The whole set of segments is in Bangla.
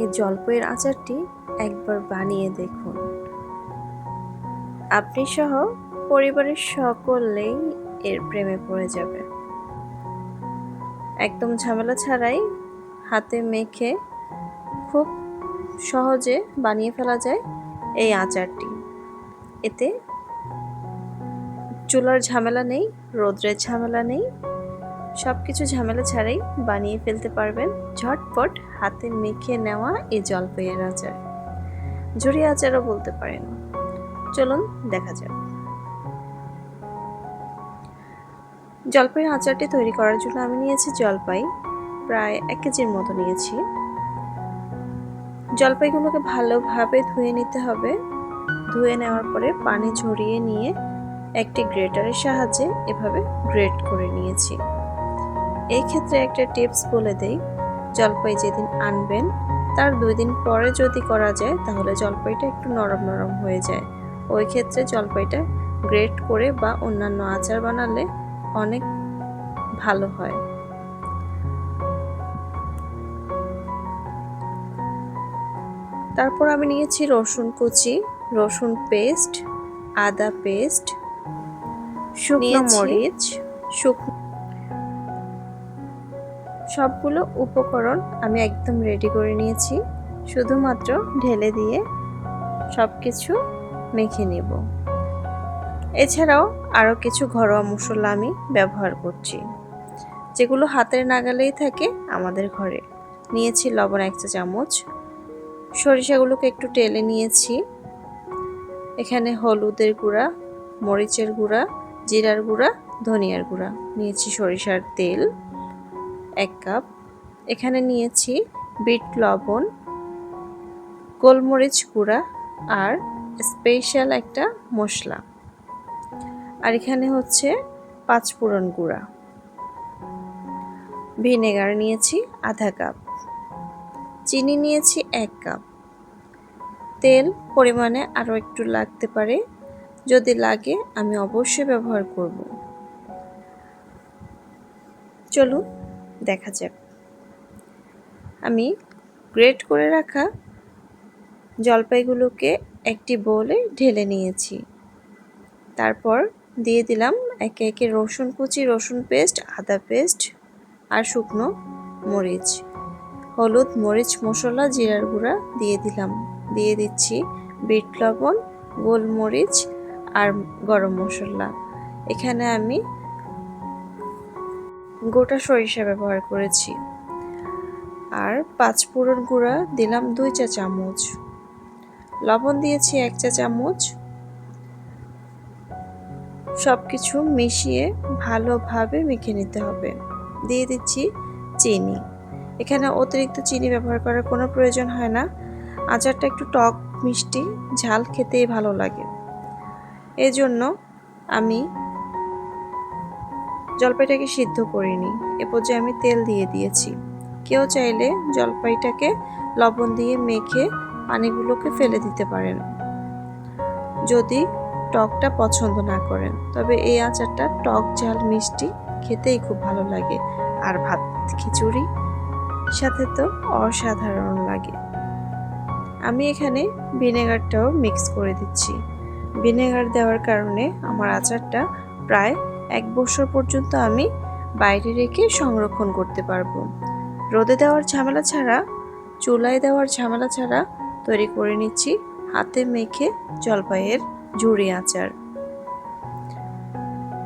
এই জলপাইয়ের আচারটি একবার বানিয়ে দেখুন। আপনি সহ পরিবারের সকলেই এর প্রেমে পড়ে যাবে। একদম ঝামেলা ছাড়াই হাতে মেখে খুব সহজে বানিয়ে ফেলা যায় এই আচারটি। এতে চুলার ঝামেলা নেই, রোদ্রের ঝামেলা নেই, সব কিছু ঝামেলা ছাড়াই বানিয়ে ফেলতে পারবেন ঝটপট হাতে মেখে নেওয়া এই জলপাইয়ের আচার। ঝুরি আচারও বলতে পারেন। চলুন দেখা যাক। জলপাইয়ের আচারটি তৈরি করার জন্য আমি নিয়েছি জলপাই, প্রায় 1 কেজির মতো নিয়েছি। জলপাইগুলোকে ভালোভাবে ধুয়ে নিতে হবে। ধুয়ে নেওয়ার পরে পানি ঝরিয়ে নিয়ে একটি গ্রেটারের সাহায্যে এভাবে গ্রেট করে নিয়েছি। এই ক্ষেত্রে একটা টিপস বলে দেই, জলপাই যেদিন আনবেন তার 2 দিন পরে যদি করা যায় তাহলে জলপাইটা একটু নরম নরম হয়ে যায়। ওই ক্ষেত্রে জলপাইটা গ্রেট করে বা অন্যান্য আচার বানালে অনেক ভালো হয়। তারপর আমি নিয়েছি রসুন কুচি, রসুন পেস্ট, আদা পেস্ট, শুকনো মরিচ, সবগুলো উপকরণ আমি একদম রেডি করে নিয়েছি। শুধুমাত্র ঢেলে দিয়ে সবকিছু মেখে নেব। এছাড়াও আরও কিছু ঘরোয়া মশলা আমি ব্যবহার করছি, যেগুলো হাতের নাগালেই থাকে আমাদের ঘরে। নিয়েছি লবণ 1 চা চামচ, সরিষাগুলোকে একটু টেলে নিয়েছি। এখানে হলুদের গুঁড়া, মরিচের গুঁড়া, জিরার গুঁড়া, ধনিয়ার গুঁড়া। নিয়েছি সরিষার তেল 1 কাপ। এখানে নিয়েছি বিট লবণ, গোলমরিচ গুঁড়া আর স্পেশাল একটা মশলা। আর এখানে হচ্ছে 5 ফোড়ন গুঁড়া। ভিনেগার নিয়েছি আধা কাপ, চিনি নিয়েছি 1 কাপ। তেল পরিমাণে আরও একটু লাগতে পারে, যদি লাগে আমি অবশ্যই ব্যবহার করব। চলুন দেখা যাক। আমি গ্রেট করে রাখা জলপাইগুলোকে একটি বোলে ঢেলে নিয়েছি। তারপর দিয়ে দিলাম একে একে রসুন কুচি, রসুন পেস্ট, আদা পেস্ট আর শুকনো মরিচ, হলুদ, মরিচ মশলা, জিরার গুঁড়া দিয়ে দিলাম। দিয়ে দিচ্ছি বিট লবণ, গোলমরিচ আর গরম মশলা। এখানে আমি গোটা সরিষা ব্যবহার করেছি। আর 5 ফোড়ন গুঁড়া দিলাম 2 চা চামচ, লবণ দিয়েছি 1 চা চামচ। সবকিছু মিশিয়ে ভালোভাবে মেখে নিতে হবে। দিয়ে দিচ্ছি চিনি। এখানে অতিরিক্ত চিনি ব্যবহার করার কোনো প্রয়োজন হয় না। আচারটা একটু টক মিষ্টি ঝাল খেতেই ভালো লাগে। এই জন্য আমি জলপাইটাকে সিদ্ধ করিনি, এ পর্যায়ে আমি তেল দিয়ে দিয়েছি। কেউ চাইলে জলপাইটাকে লবণ দিয়ে মেখে পানিগুলোকে ফেলে দিতে পারেন যদি টকটা পছন্দ না করেন। তবে এই আচারটা টক ঝাল মিষ্টি খেতেই খুব ভালো লাগে, আর ভাত খিচুড়ি সাথে তো অসাধারণ লাগে। আমি এখানে ভিনেগারটাও মিক্স করে দিচ্ছি। ভিনেগার দেওয়ার কারণে আমার আচারটা প্রায় 1 বছর পর্যন্ত আমি বাইরে রেখে সংরক্ষণ করতে পারবো। রোদে দেওয়ার ঝামেলা ছাড়া, চুলায় দেওয়ার ঝামেলা ছাড়া তৈরি করে নিচ্ছি হাতে মেখে জলপাইয়ের ঝুরি আচার।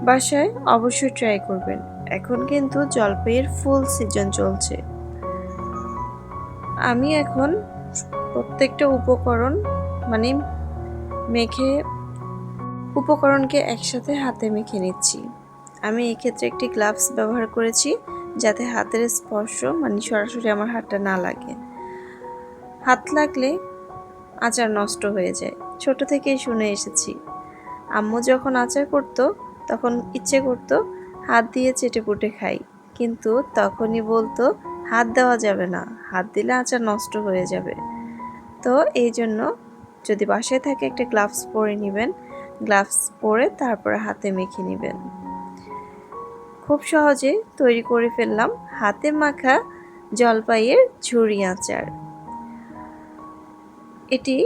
বাসায় অবশ্যই ট্রাই করবেন। এখন কিন্তু জলপাইয়ের ফুল সিজন চলছে। আমি এখন প্রত্যেকটা উপকরণ উপকরণকে একসাথে হাতে মেখে নিচ্ছি। আমি এই ক্ষেত্রে একটি গ্লাভস ব্যবহার করেছি, যাতে হাতের স্পর্শ সরাসরি আমার হাতটা না লাগে। হাত লাগলে আচার নষ্ট হয়ে যায়, ছোট থেকেই শুনে এসেছি। আম্মু যখন আচার করতো তখন ইচ্ছে করতো হাত দিয়ে চেটেপুটে খাই, কিন্তু তখনই বলতো হাত দেওয়া যাবে না, হাত দিলে আচার নষ্ট হয়ে যাবে। তো এই জন্য যদি বাসায় থাকে একটা গ্লাভস পরে নেবেন, গ্লাভস পরে তারপরে হাতে মেখে নেবেন। খুব সহজে তৈরি করে ফেললাম হাতে মাখা জলপাইয়ের ঝুরি আচার। এটি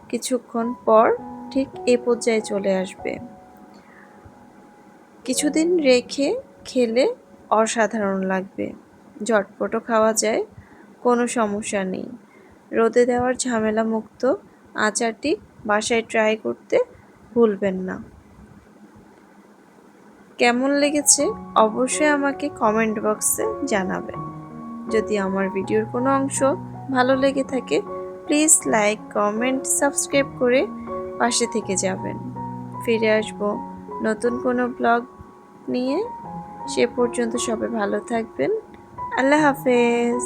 কিছুক্ষণ পর ঠিক এ পর্যায়ে চলে আসবে। কিছুদিন রেখে খেলে অসাধারণ লাগবে। ঝটপটও খাওয়া যায়, কোনো সমস্যা নেই। রোদে দেওয়ার ঝামেলা মুক্ত আচারটি বাসায় ট্রাই করতে ভুলবেন না। কেমন লেগেছে অবশ্যই আমাকে কমেন্ট বক্সে জানাবেন। যদি আমার ভিডিওর কোনো অংশ ভালো লেগে থাকে প্লিজ লাইক, কমেন্ট, সাবস্ক্রাইব করে পাশে থেকে যাবেন। ফিরে আসব নতুন কোনো ব্লগ নিয়ে। সে পর্যন্ত সবাই ভালো থাকবেন। আল্লাহ হাফেজ।